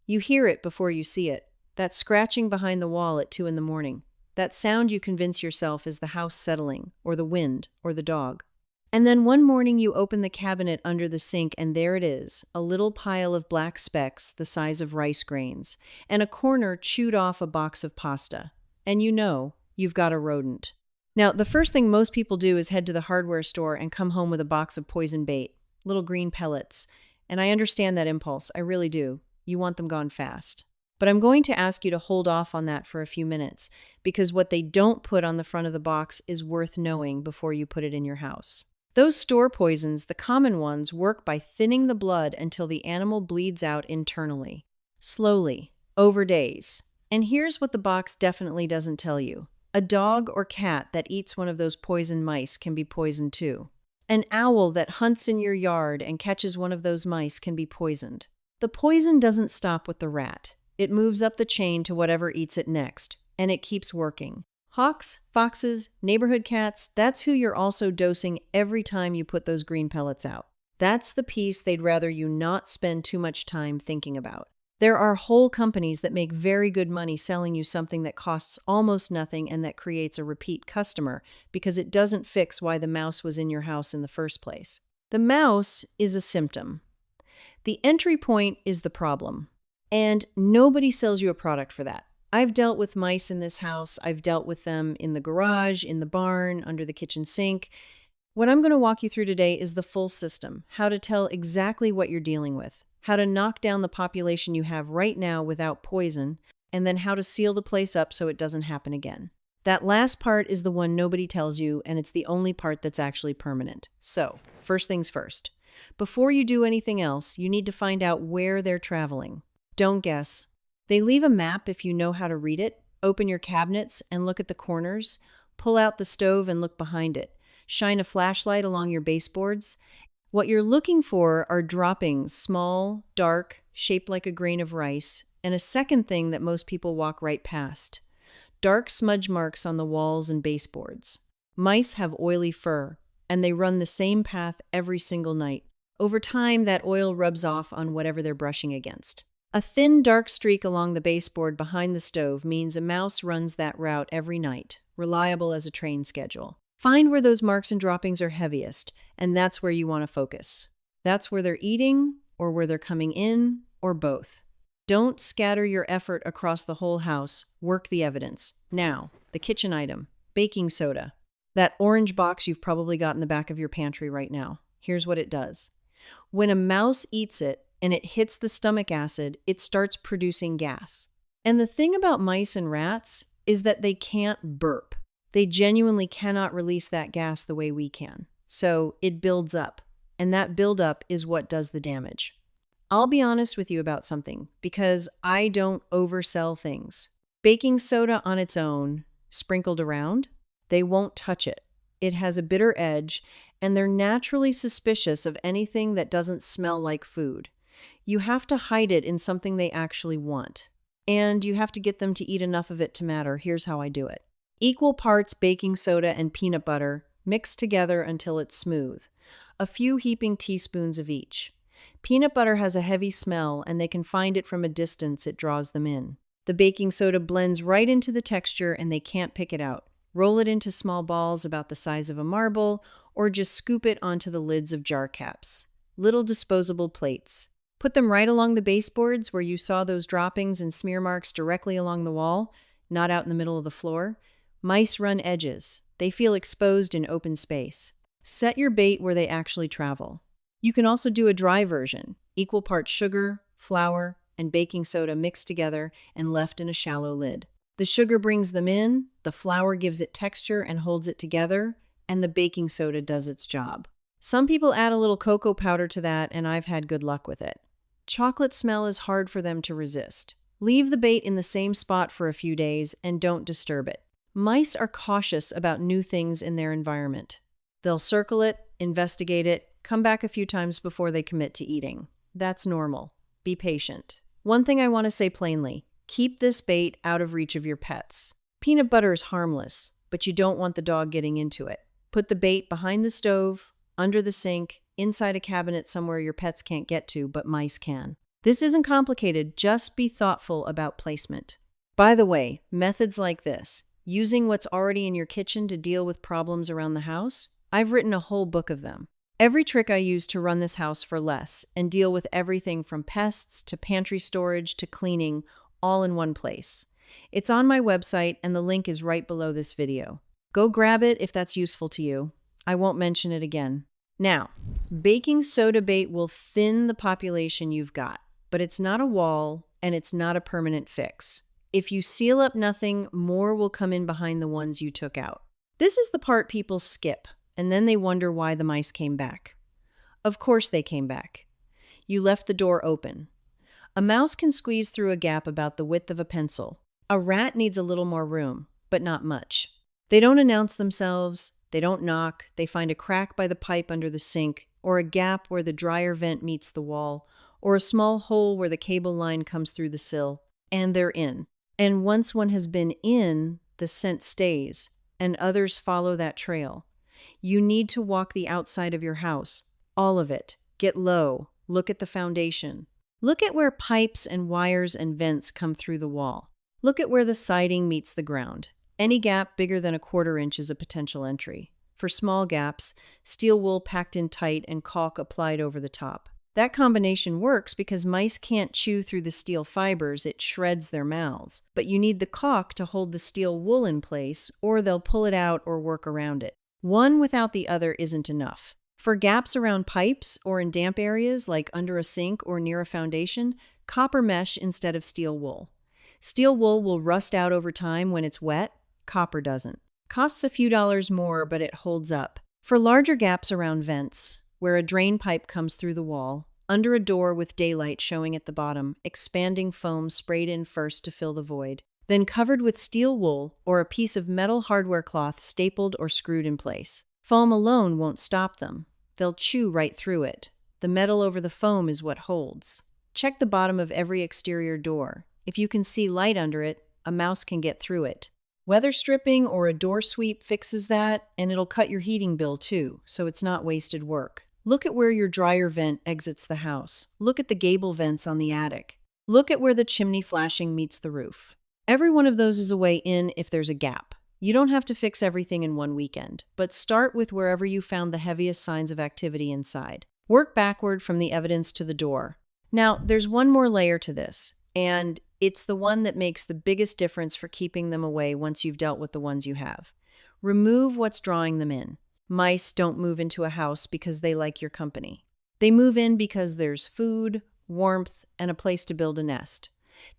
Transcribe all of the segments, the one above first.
You hear it before you see it. That scratching behind the wall at 2 in the morning. That sound you convince yourself is the house settling, or the wind, or the dog. And then one morning you open the cabinet under the sink and there it is, a little pile of black specks the size of rice grains, and a corner chewed off a box of pasta. And you know, you've got a rodent. Now, the first thing most people do is head to the hardware store and come home with a box of poison bait, little green pellets. And I understand that impulse, I really do. You want them gone fast. But I'm going to ask you to hold off on that for a few minutes, because what they don't put on the front of the box is worth knowing before you put it in your house. Those store poisons, the common ones, work by thinning the blood until the animal bleeds out internally. Slowly, over days. And here's what the box definitely doesn't tell you. A dog or cat that eats one of those poison mice can be poisoned too. An owl that hunts in your yard and catches one of those mice can be poisoned. The poison doesn't stop with the rat. It moves up the chain to whatever eats it next, and it keeps working. Hawks, foxes, neighborhood cats, that's who you're also dosing every time you put those green pellets out. That's the piece they'd rather you not spend too much time thinking about. There are whole companies that make very good money selling you something that costs almost nothing and that creates a repeat customer because it doesn't fix why the mouse was in your house in the first place. The mouse is a symptom. The entry point is the problem. And nobody sells you a product for that. I've dealt with mice in this house. I've dealt with them in the garage, in the barn, under the kitchen sink. What I'm going to walk you through today is the full system, how to tell exactly what you're dealing with, how to knock down the population you have right now without poison, and then how to seal the place up so it doesn't happen again. That last part is the one nobody tells you, and it's the only part that's actually permanent. So, first things first. Before you do anything else, you need to find out where they're traveling. Don't guess. They leave a map if you know how to read it. Open your cabinets and look at the corners. Pull out the stove and look behind it. Shine a flashlight along your baseboards. What you're looking for are droppings, small, dark, shaped like a grain of rice, and a second thing that most people walk right past. Dark smudge marks on the walls and baseboards. Mice have oily fur, and they run the same path every single night. Over time, that oil rubs off on whatever they're brushing against. A thin, dark streak along the baseboard behind the stove means a mouse runs that route every night, reliable as a train schedule. Find where those marks and droppings are heaviest, and that's where you want to focus. That's where they're eating, or where they're coming in, or both. Don't scatter your effort across the whole house. Work the evidence. Now, the kitchen item, baking soda. That orange box you've probably got in the back of your pantry right now. Here's what it does. When a mouse eats it, and it hits the stomach acid, it starts producing gas. And the thing about mice and rats is that they can't burp. They genuinely cannot release that gas the way we can. So it builds up, and that buildup is what does the damage. I'll be honest with you about something, because I don't oversell things. Baking soda on its own, sprinkled around, they won't touch it. It has a bitter edge, and they're naturally suspicious of anything that doesn't smell like food. You have to hide it in something they actually want. And you have to get them to eat enough of it to matter. Here's how I do it. Equal parts baking soda and peanut butter, mixed together until it's smooth. A few heaping teaspoons of each. Peanut butter has a heavy smell, and they can find it from a distance. It draws them in. The baking soda blends right into the texture, and they can't pick it out. Roll it into small balls about the size of a marble, or just scoop it onto the lids of jar caps. Little disposable plates. Put them right along the baseboards where you saw those droppings and smear marks directly along the wall, not out in the middle of the floor. Mice run edges. They feel exposed in open space. Set your bait where they actually travel. You can also do a dry version, equal parts sugar, flour, and baking soda mixed together and left in a shallow lid. The sugar brings them in, the flour gives it texture and holds it together, and the baking soda does its job. Some people add a little cocoa powder to that, and I've had good luck with it. Chocolate smell is hard for them to resist. Leave the bait in the same spot for a few days and don't disturb it. Mice are cautious about new things in their environment. They'll circle it, investigate it, come back a few times before they commit to eating. That's normal. Be patient. One thing I want to say plainly, keep this bait out of reach of your pets. Peanut butter is harmless, but you don't want the dog getting into it. Put the bait behind the stove, under the sink, inside a cabinet somewhere your pets can't get to, but mice can. This isn't complicated, just be thoughtful about placement. By the way, methods like this, using what's already in your kitchen to deal with problems around the house, I've written a whole book of them. Every trick I use to run this house for less and deal with everything from pests to pantry storage to cleaning, all in one place. It's on my website and the link is right below this video. Go grab it if that's useful to you. I won't mention it again. Now, baking soda bait will thin the population you've got, but it's not a wall and it's not a permanent fix. If you seal up nothing, more will come in behind the ones you took out. This is the part people skip, and then they wonder why the mice came back. Of course they came back. You left the door open. A mouse can squeeze through a gap about the width of a pencil. A rat needs a little more room, but not much. They don't announce themselves, they don't knock, they find a crack by the pipe under the sink, or a gap where the dryer vent meets the wall, or a small hole where the cable line comes through the sill, and they're in. And once one has been in, the scent stays, and others follow that trail. You need to walk the outside of your house, all of it. Get low, look at the foundation. Look at where pipes and wires and vents come through the wall. Look at where the siding meets the ground. Any gap bigger than a 1/4 inch is a potential entry. For small gaps, steel wool packed in tight and caulk applied over the top. That combination works because mice can't chew through the steel fibers, it shreds their mouths. But you need the caulk to hold the steel wool in place, or they'll pull it out or work around it. One without the other isn't enough. For gaps around pipes or in damp areas like under a sink or near a foundation, copper mesh instead of steel wool. Steel wool will rust out over time when it's wet, copper doesn't. Costs a few dollars more, but it holds up. For larger gaps around vents, where a drain pipe comes through the wall, under a door with daylight showing at the bottom, expanding foam sprayed in first to fill the void, then covered with steel wool or a piece of metal hardware cloth stapled or screwed in place. Foam alone won't stop them. They'll chew right through it. The metal over the foam is what holds. Check the bottom of every exterior door. If you can see light under it, a mouse can get through it. Weather stripping or a door sweep fixes that, and it'll cut your heating bill too, so it's not wasted work. Look at where your dryer vent exits the house. Look at the gable vents on the attic. Look at where the chimney flashing meets the roof. Every one of those is a way in if there's a gap. You don't have to fix everything in one weekend, but start with wherever you found the heaviest signs of activity inside. Work backward from the evidence to the door. Now, there's one more layer to this, and it's the one that makes the biggest difference for keeping them away once you've dealt with the ones you have. Remove what's drawing them in. Mice don't move into a house because they like your company. They move in because there's food, warmth, and a place to build a nest.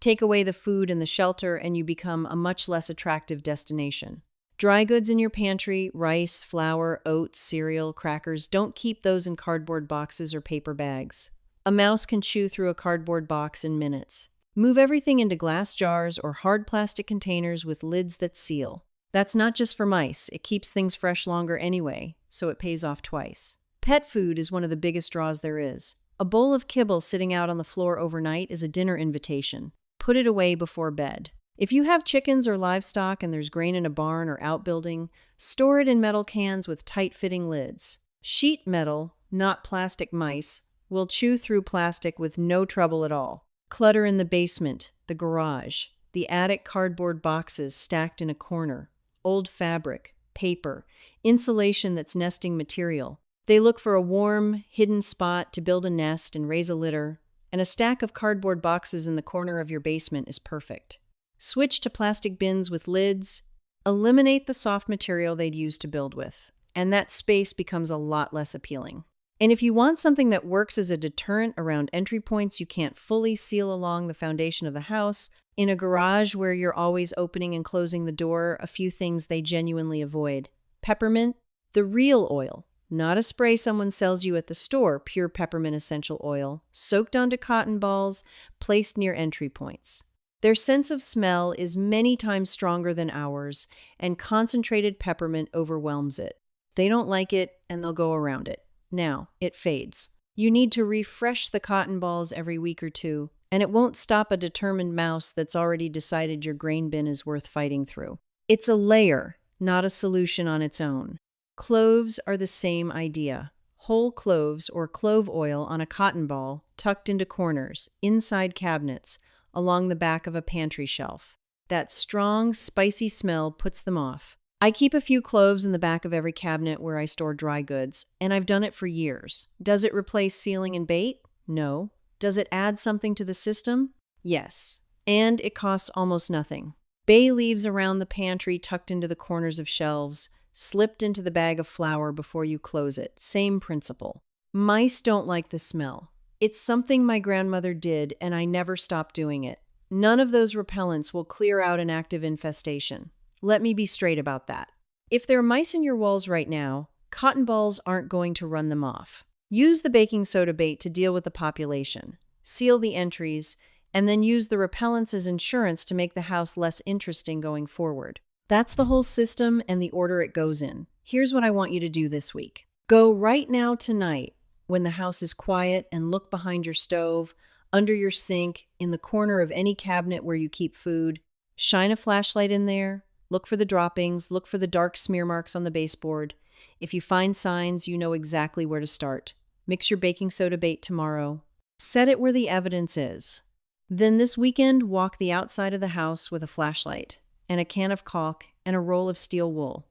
Take away the food and the shelter and you become a much less attractive destination. Dry goods in your pantry, rice, flour, oats, cereal, crackers, don't keep those in cardboard boxes or paper bags. A mouse can chew through a cardboard box in minutes. Move everything into glass jars or hard plastic containers with lids that seal. That's not just for mice, it keeps things fresh longer anyway, so it pays off twice. Pet food is one of the biggest draws there is. A bowl of kibble sitting out on the floor overnight is a dinner invitation. Put it away before bed. If you have chickens or livestock and there's grain in a barn or outbuilding, store it in metal cans with tight-fitting lids. Sheet metal, not plastic mice, will chew through plastic with no trouble at all. Clutter in the basement, the garage, the attic cardboard boxes stacked in a corner, old fabric, paper, insulation that's nesting material. They look for a warm, hidden spot to build a nest and raise a litter, and a stack of cardboard boxes in the corner of your basement is perfect. Switch to plastic bins with lids. Eliminate the soft material they'd use to build with, and that space becomes a lot less appealing. And if you want something that works as a deterrent around entry points you can't fully seal along the foundation of the house, in a garage where you're always opening and closing the door, a few things they genuinely avoid. Peppermint, the real oil, not a spray someone sells you at the store, pure peppermint essential oil, soaked onto cotton balls, placed near entry points. Their sense of smell is many times stronger than ours, and concentrated peppermint overwhelms it. They don't like it, and they'll go around it. Now, it fades. You need to refresh the cotton balls every week or two, and it won't stop a determined mouse that's already decided your grain bin is worth fighting through. It's a layer, not a solution on its own. Cloves are the same idea. whole cloves or clove oil on a cotton ball tucked into corners, inside cabinets, along the back of a pantry shelf. That strong, spicy smell puts them off. I keep a few cloves in the back of every cabinet where I store dry goods, and I've done it for years. Does it replace sealing and bait? No. Does it add something to the system? Yes. And it costs almost nothing. Bay leaves around the pantry tucked into the corners of shelves, slipped into the bag of flour before you close it. Same principle. Mice don't like the smell. It's something my grandmother did, and I never stopped doing it. None of those repellents will clear out an active infestation. Let me be straight about that. If there are mice in your walls right now, cotton balls aren't going to run them off. Use the baking soda bait to deal with the population. Seal the entries, and then use the repellents as insurance to make the house less interesting going forward. That's the whole system and the order it goes in. Here's what I want you to do this week. Go right now tonight when the house is quiet and look behind your stove, under your sink, in the corner of any cabinet where you keep food. Shine a flashlight in there. Look for the droppings. Look for the dark smear marks on the baseboard. If you find signs, you know exactly where to start. Mix your baking soda bait tomorrow. Set it where the evidence is. Then this weekend, walk the outside of the house with a flashlight and a can of caulk and a roll of steel wool.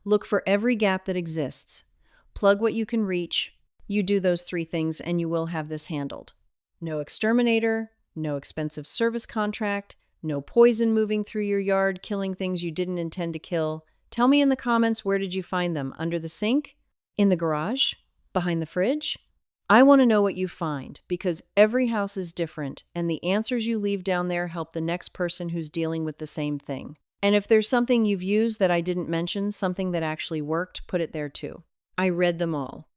Look for every gap that exists. Plug what you can reach. You do those 3 things and you will have this handled. No exterminator, no expensive service contract, no poison moving through your yard, killing things you didn't intend to kill. Tell me in the comments, where did you find them? Under the sink? In the garage? Behind the fridge? I want to know what you find, because every house is different, and the answers you leave down there help the next person who's dealing with the same thing. And if there's something you've used that I didn't mention, something that actually worked, put it there too. I read them all.